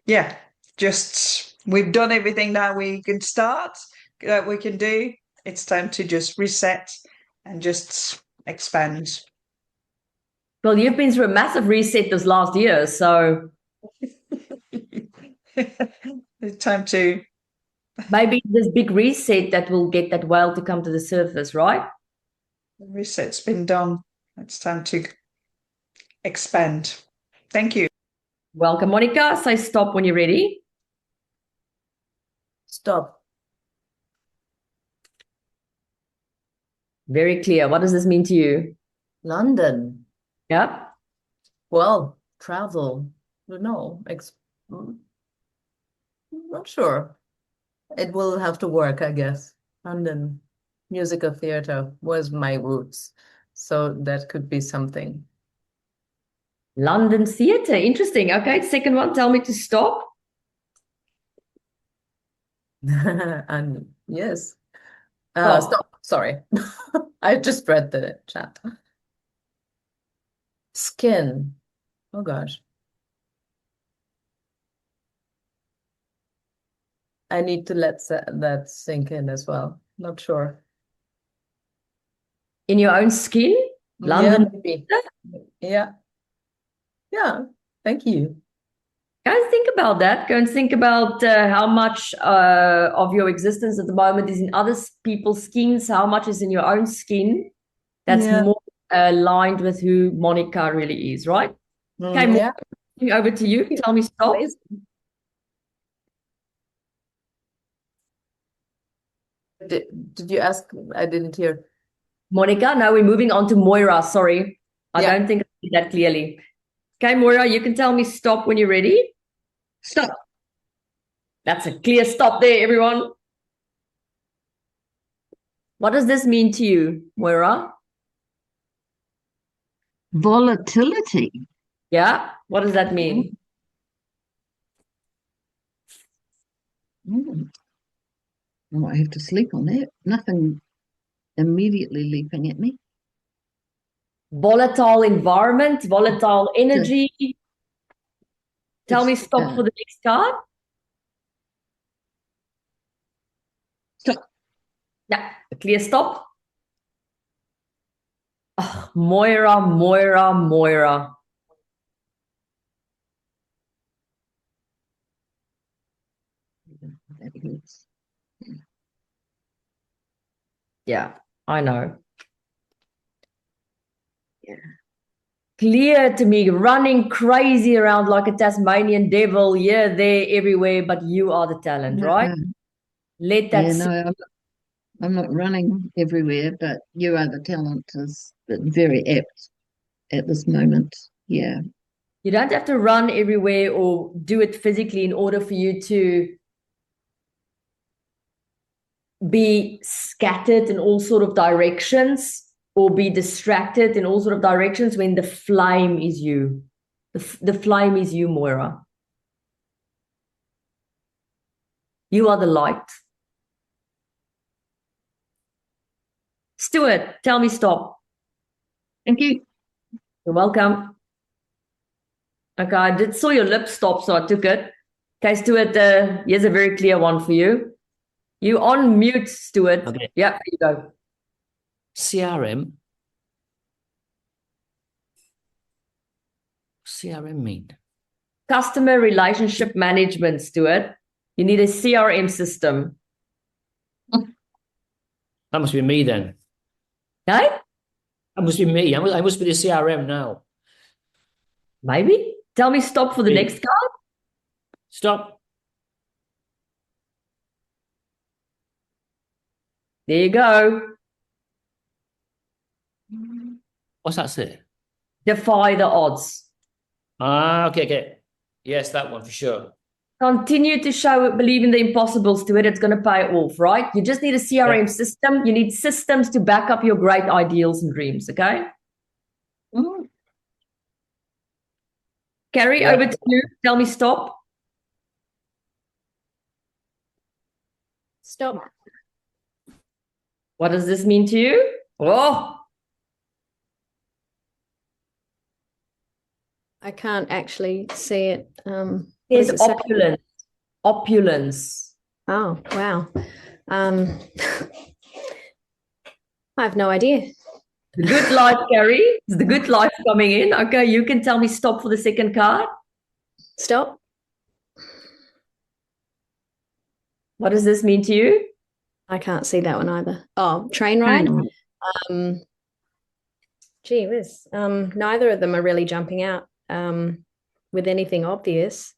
yeah, just we've done everything that we can start, that we can do. It's time to just reset and just expand. Well, you've been through a massive reset this last year, so It's time to, maybe this big reset that will get that whale to come to the surface, right? reset's been done. It's time to expand. Thank you. Welcome, Monica. Say stop when you're ready. Stop. Very clear. What does this mean to you? London. Yep. Well, travel. No, not sure. It will have to work, I guess. London, musical theater was my roots, so that could be something. London theatre. Interesting. Okay, second one, tell me to stop. And yes. Stop. Stop. Sorry. I just read the chat. Skin. Oh gosh. I need to let that sink in as well. Not sure. In your own skin? London. maybe. Yeah. Yeah. Thank you. Go and think about that. Go and think about how much of your existence at the moment is in other people's skins, how much is in your own skin. That's Yeah. more aligned with who Monica really is, right? Okay, Yeah. over to you. Tell me stop. Amazing. Did you ask? I didn't hear. Monica, now we're moving on to Moira. Sorry. I Yeah. don't think I did that clearly. Okay, Moira, you can tell me stop when you're ready. Stop. That's a clear stop there, everyone. What does this mean to you, Moira? Volatility. Yeah, what does that mean? Mm. I might have to sleep on that. Nothing immediately leaping at me. Volatile environment, volatile energy. Tell me stop for the next card. Stop. Yeah, a clear stop. Oh, Moira, Moira, Moira. That hurts. Yeah, I know. Yeah. Clear to me, running crazy around like a Tasmanian devil, here, there, everywhere, but you are the talent, right? Let that Yeah, sit. no, I'm not running everywhere, but you are the talent is very apt at this moment. Yeah. You don't have to run everywhere or do it physically in order for you to be scattered in all sort of directions or be distracted in all sort of directions when the flame is you. The flame is you, Moira. You are the light. Stuart, tell me stop. Thank you. You're welcome. Okay, I saw your lips stop, so I took it. Okay, Stuart, here's a very clear one for you. You on mute, Stuart. Okay. Yeah, there you go. CRM. CRM mean? Customer relationship management, Stuart. You need a CRM system. That must be me then. Okay? That must be me. I must be the CRM now. Maybe. Tell me stop for the Me. next card. Stop. There you go. What's that say? Defy the odds. Ah, okay. Yes, that one for sure. Continue to believe in the impossibles to it. It's going to pay off, right? You just need a CRM system. You need systems to back up your great ideals and dreams, okay? Oh, Carrie, Yeah. over to you. Tell me stop. Stop. What does this mean to you? Oh, I can't actually see it. What there's does it say? opulence. Opulence. Oh, wow. I have no idea. The good life, Carrie. Is the good life coming in? Okay, you can tell me stop for the second card. Stop. What does this mean to you? I can't see that one either. Oh, train ride. Gee whiz. Neither of them are really jumping out with anything obvious.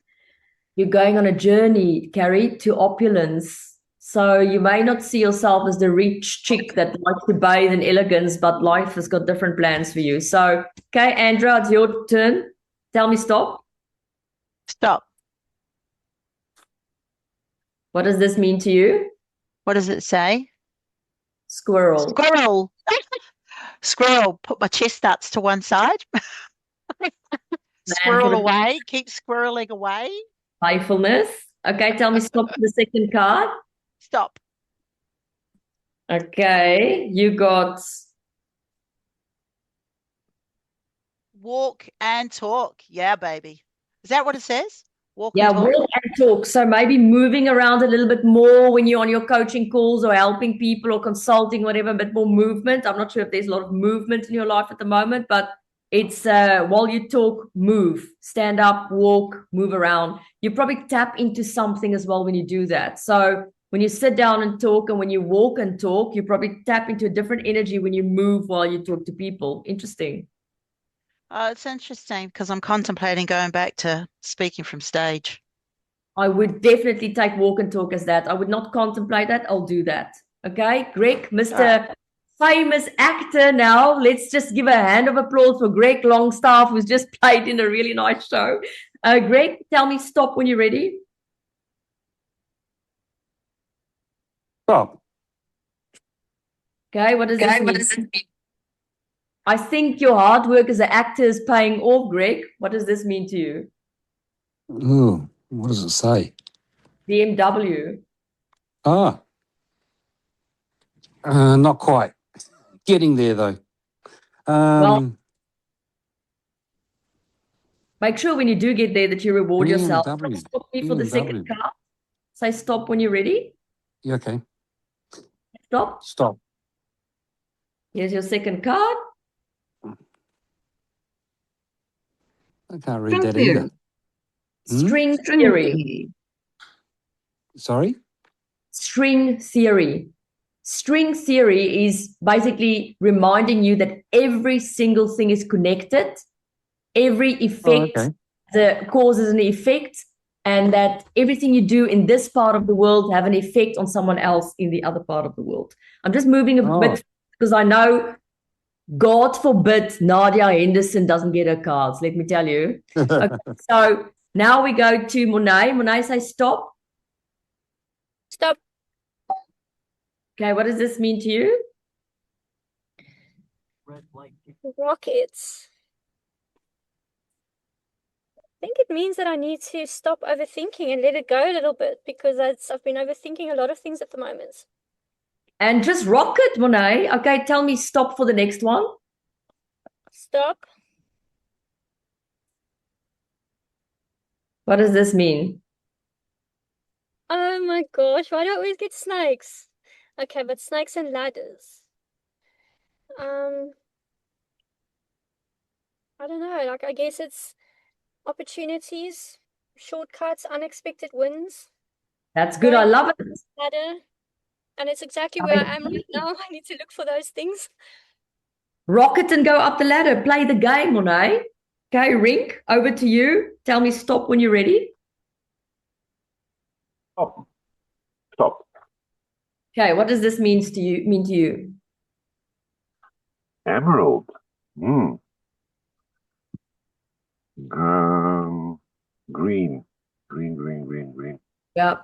You're going on a journey, Carrie, to opulence. So you may not see yourself as the rich chick that likes to bathe in elegance, but life has got different plans for you. So, okay, Andrea, it's your turn. Tell me stop. Stop. What does this mean to you? What does it say? Squirrel. Squirrel. Squirrel. Put my chest nuts to one side. Squirrel away. Keep squirreling away. Playfulness. Okay, tell me stop for the second card. Stop. Okay, you got walk and talk. Yeah, baby. Is that what it says? Walk yeah, and talk? walk and talk. So maybe moving around a little bit more when you're on your coaching calls or helping people or consulting, whatever, a bit more movement. I'm not sure if there's a lot of movement in your life at the moment, but it's while you talk, move, stand up, walk, move around. You probably tap into something as well when you do that. So when you sit down and talk and when you walk and talk, you probably tap into a different energy when you move while you talk to people. Interesting. It's interesting because I'm contemplating going back to speaking from stage. I would definitely take walk and talk as that. I would not contemplate that. I'll do that. Okay, Greg, Mr. Famous actor now. Let's just give a hand of applause for Greg Longstaff, who's just played in a really nice show. Greg, tell me stop when you're ready. Stop. Okay, what does this mean? I think your hard work as an actor is paying off, Greg. What does this mean to you? Ooh, what does it say? BMW. Ah, not quite. Getting there though. Well, make sure when you do get there that you reward yourself. BMW. Stop me for the second BMW. card. Say stop when you're ready. Yeah, okay. Stop. Stop. Here's your second card. I can't read that either. String theory. Sorry? String theory. String theory is basically reminding you that every single thing is connected. Every effect causes an effect, and that everything you do in this part of the world have an effect on someone else in the other part of the world. I'm just moving a bit because I know, God forbid, Nadia Henderson doesn't get her cards, let me tell you. Okay, so now we go to Monet. Monet, say stop. Stop. Okay, what does this mean to you? Rockets. I think it means that I need to stop overthinking and let it go a little bit because I've been overthinking a lot of things at the moment. And just rock it, Monet. Okay, tell me stop for the next one. Stop. What does this mean? Oh my gosh, why do I always get snakes? Okay, but snakes and ladders. I don't know, like I guess it's opportunities, shortcuts, unexpected wins. That's good. I love it. Ladder. And it's exactly where I am right now. I need to look for those things. Rock it and go up the ladder. Play the game, Monet. Okay, Rink, over to you. Tell me stop when you're ready. Stop. Stop. Okay, what does this mean to you? Emerald. Green. Green. Yeah.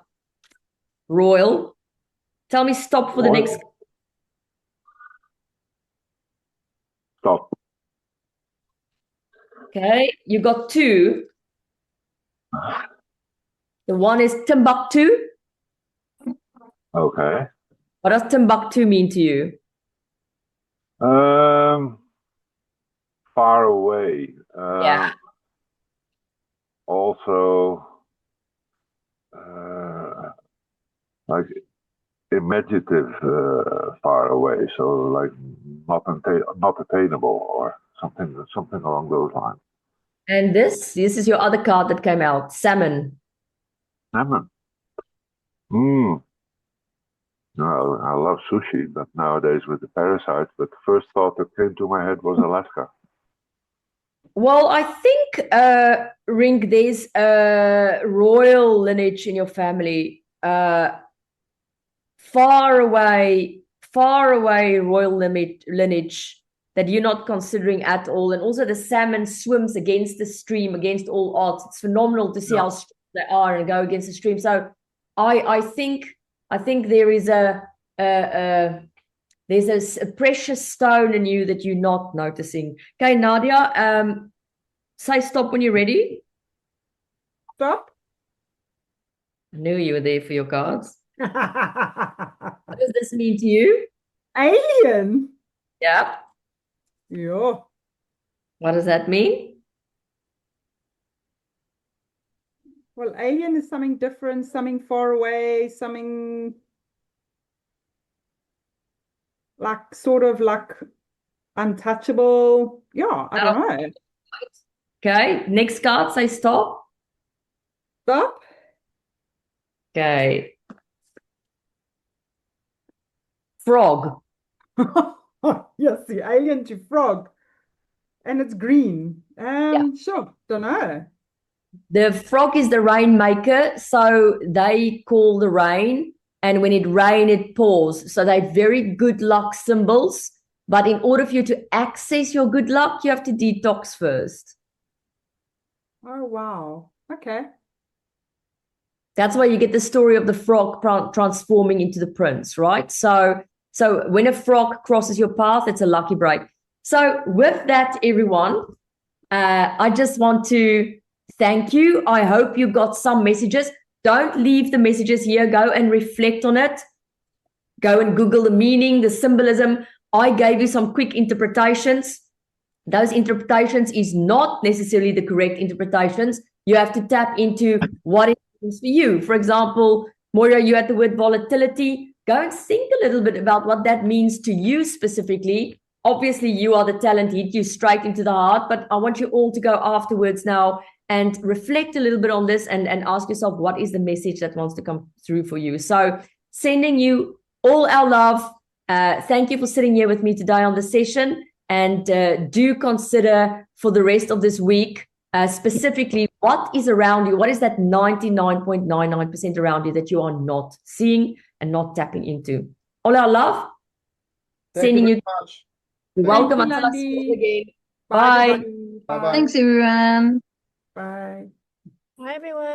Royal. Tell me stop for the next. Stop. Okay, you got two. The one is Timbuktu. Okay. What does Timbuktu mean to you? Far away. Yeah. Also, like imaginative, far away. So like not attainable or something along those lines. And this is your other card that came out. Salmon. Salmon. No, I love sushi, but nowadays with the parasites, but the first thought that came to my head was Alaska. Well, I think, Rink, there's a royal lineage in your family. Far away royal lineage that you're not considering at all. And also the salmon swims against the stream, against all odds. It's phenomenal to see how strong they are and go against the stream. So I think there is there's a precious stone in you that you're not noticing. Okay, Nadia, say stop when you're ready. Stop. I knew you were there for your cards. What does this mean to you? Alien. Yeah. Yeah. What does that mean? Well, alien is something different, something far away, something like sort of like untouchable. Yeah, I don't know. Okay, next card, say stop. Stop. Okay. Frog. Yes, the alien to frog. And it's green. Sure, don't know. The frog is the rainmaker, so they call the rain, and when it rains, it pours. So they're very good luck symbols. But in order for you to access your good luck, you have to detox first. Oh, wow. Okay. That's why you get the story of the frog transforming into the prince, right? So when a frog crosses your path, it's a lucky break. So with that, everyone, I just want to thank you. I hope you got some messages. Don't leave the messages here. Go and reflect on it. Go and Google the meaning, the symbolism. I gave you some quick interpretations. Those interpretations is not necessarily the correct interpretations. You have to tap into what it means for you. For example, Moira, you had the word volatility. Go and think a little bit about what that means to you specifically. Obviously, you are the talent, hit you straight into the heart, but I want you all to go afterwards now and reflect a little bit on this and ask yourself, what is the message that wants to come through for you? So sending you all our love. Thank you for sitting here with me today on the session. And do consider for the rest of this week, specifically what is around you, what is that 99.99% around you that you are not seeing and not tapping into. All our love. Sending you. Much. You're welcome. Until I see you again. Bye. Bye. Thanks, everyone. Bye. Bye, everyone.